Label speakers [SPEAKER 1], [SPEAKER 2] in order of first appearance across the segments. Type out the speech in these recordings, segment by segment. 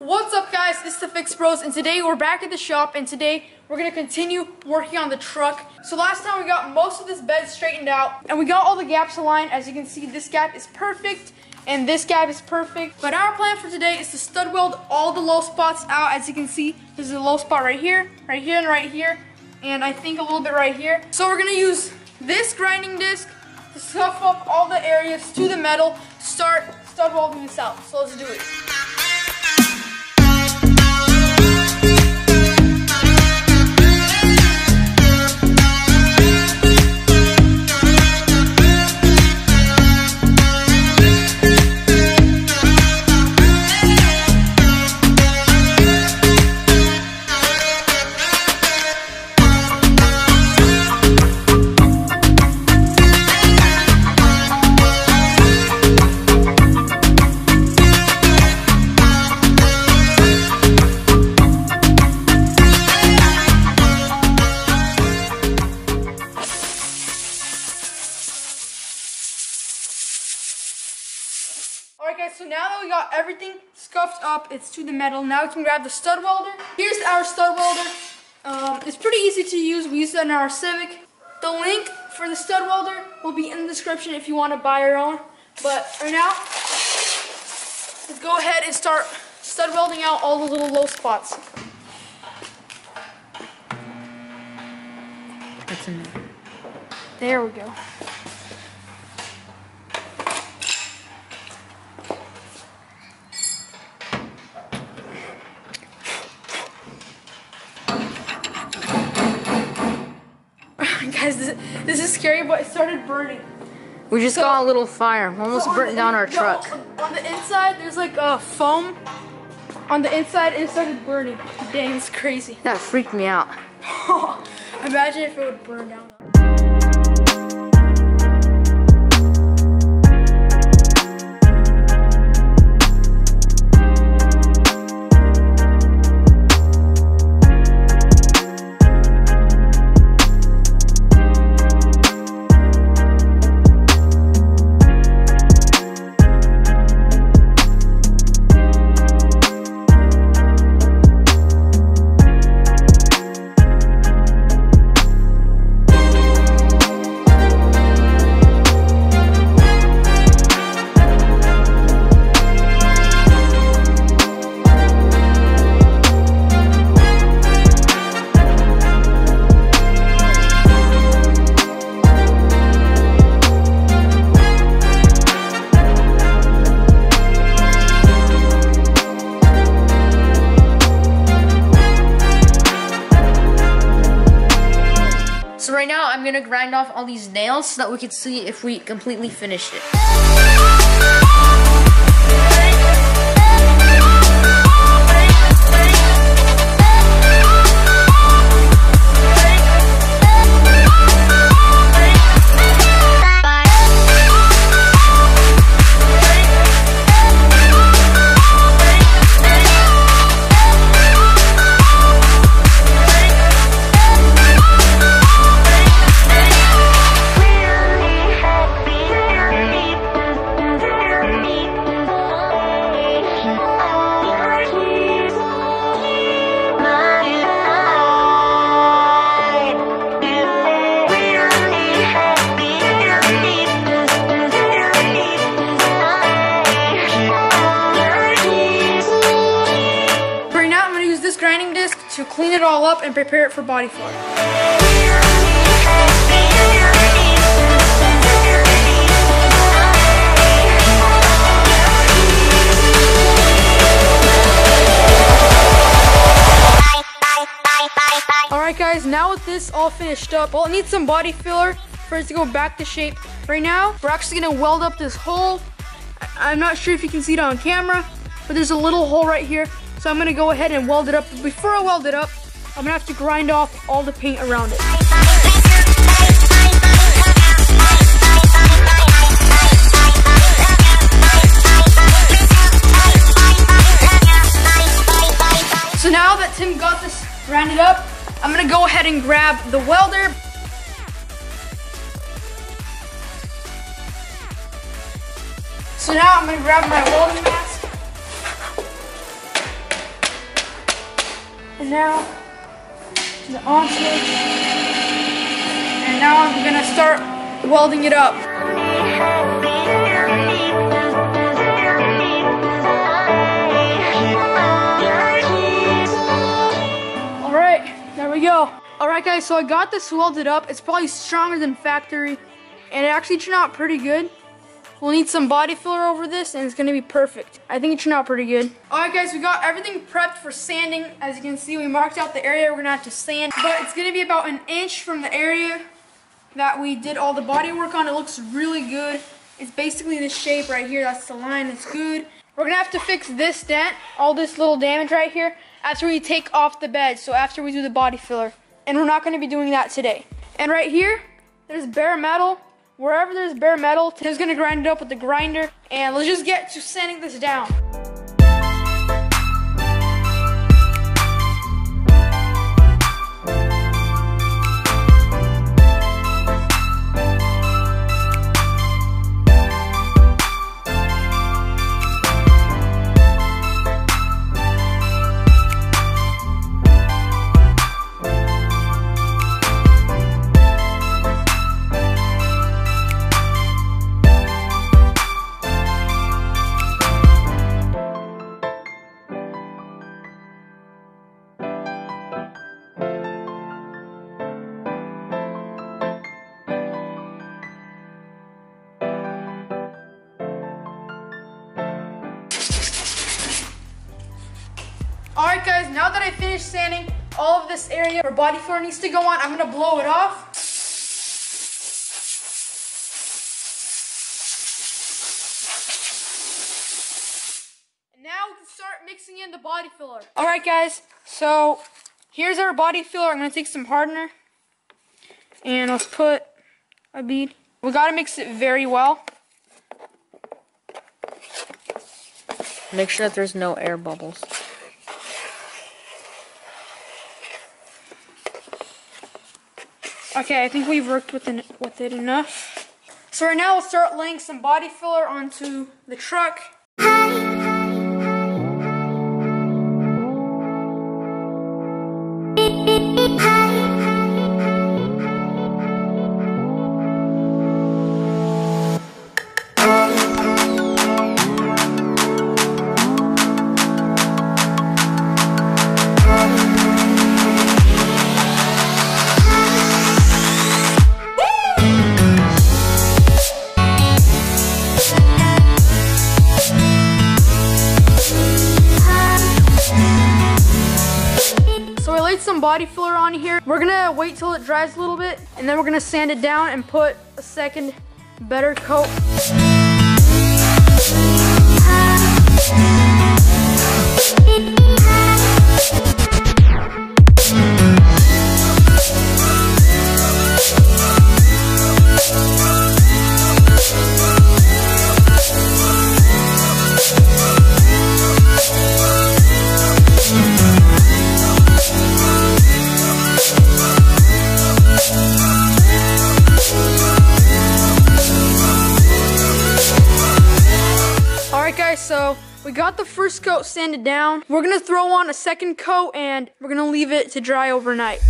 [SPEAKER 1] What's up guys, it's the FixBroz and today we're back at the shop and today we're going to continue working on the truck. So last time we got most of this bed straightened out and we got all the gaps aligned. As you can see, this gap is perfect and this gap is perfect. But our plan for today is to stud weld all the low spots out. As you can see, there's a low spot right here, and right here, and I think a little bit right here. So we're going to use this grinding disc to scuff up all the areas to the metal to start stud welding this out. So let's do it. Alright guys, so now that we got everything scuffed up, it's to the metal. Now we can grab the stud welder. Here's our stud welder. It's pretty easy to use. We use that in our Civic. The link for the stud welder will be in the description if you want to buy your own. But right now, let's go ahead and start stud welding out all the little low spots.
[SPEAKER 2] That's in there.
[SPEAKER 1] There we go. Guys, this is scary, but it started burning.
[SPEAKER 2] We just got a little fire. Almost burnt down our truck.
[SPEAKER 1] On the inside, there's like a foam. On the inside, it started burning. Dang, it's crazy.
[SPEAKER 2] That freaked me out.
[SPEAKER 1] Imagine if it would burn down.
[SPEAKER 2] So right now, I'm gonna grind off all these nails so that we can see if we completely finished it.
[SPEAKER 1] Grinding disc to clean it all up and prepare it for body floor. Alright guys, now with this all finished up, well, it needs some body filler for it to go back to shape. Right now, we're actually going to weld up this hole. I'm not sure if you can see it on camera, but there's a little hole right here. So I'm going to go ahead and weld it up. But before I weld it up, I'm going to have to grind off all the paint around it. So now that Tim got this grinded up, I'm going to go ahead and grab the welder. So now I'm going to grab my welding mask. And now to the on switch. And now I'm gonna start welding it up. Alright, there we go. Alright guys, so I got this welded up. It's probably stronger than factory, and it actually turned out pretty good. We'll need some body filler over this, and it's gonna be perfect. I think it turned out pretty good. Alright guys, we got everything prepped for sanding. As you can see, we marked out the area we're gonna have to sand, but it's gonna be about an inch from the area that we did all the body work on. It looks really good. It's basically the shape right here. That's the line. It's good. We're gonna have to fix this dent, all this little damage right here, after we take off the bed, so after we do the body filler. And we're not gonna be doing that today. And right here, there's bare metal. Wherever there's bare metal, Tim's gonna grind it up with the grinder, and let's just get to sanding this down. Alright guys, now that I finished sanding all of this area where body filler needs to go on, I'm gonna blow it off. And now we can start mixing in the body filler. Alright guys, so here's our body filler. I'm gonna take some hardener and let's put a bead. We gotta mix it very well.
[SPEAKER 2] Make sure that there's no air bubbles.
[SPEAKER 1] Okay, I think we've worked with it enough. So right now we'll start laying some body filler onto the truck. Some body filler on here. We're gonna wait till it dries a little bit, and then we're gonna sand it down and put a second better coat. So we got the first coat sanded down. We're gonna throw on a second coat and we're gonna leave it to dry overnight.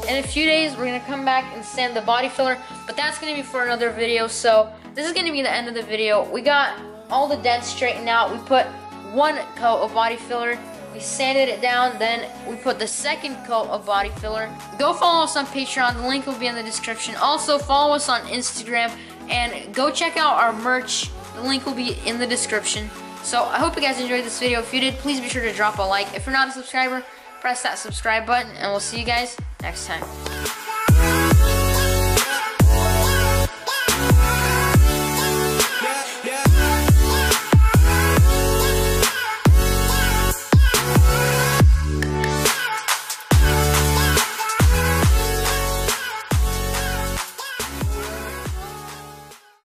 [SPEAKER 2] In a few days, we're gonna come back and sand the body filler, but that's gonna be for another video. So this is gonna be the end of the video. We got all the dents straightened out. We put one coat of body filler. We sanded it down, then we put the second coat of body filler. Go follow us on Patreon. The link will be in the description. Also, follow us on Instagram and go check out our merch. The link will be in the description. So I hope you guys enjoyed this video. If you did, please be sure to drop a like. If you're not a subscriber, press that subscribe button, and we'll see you guys next time.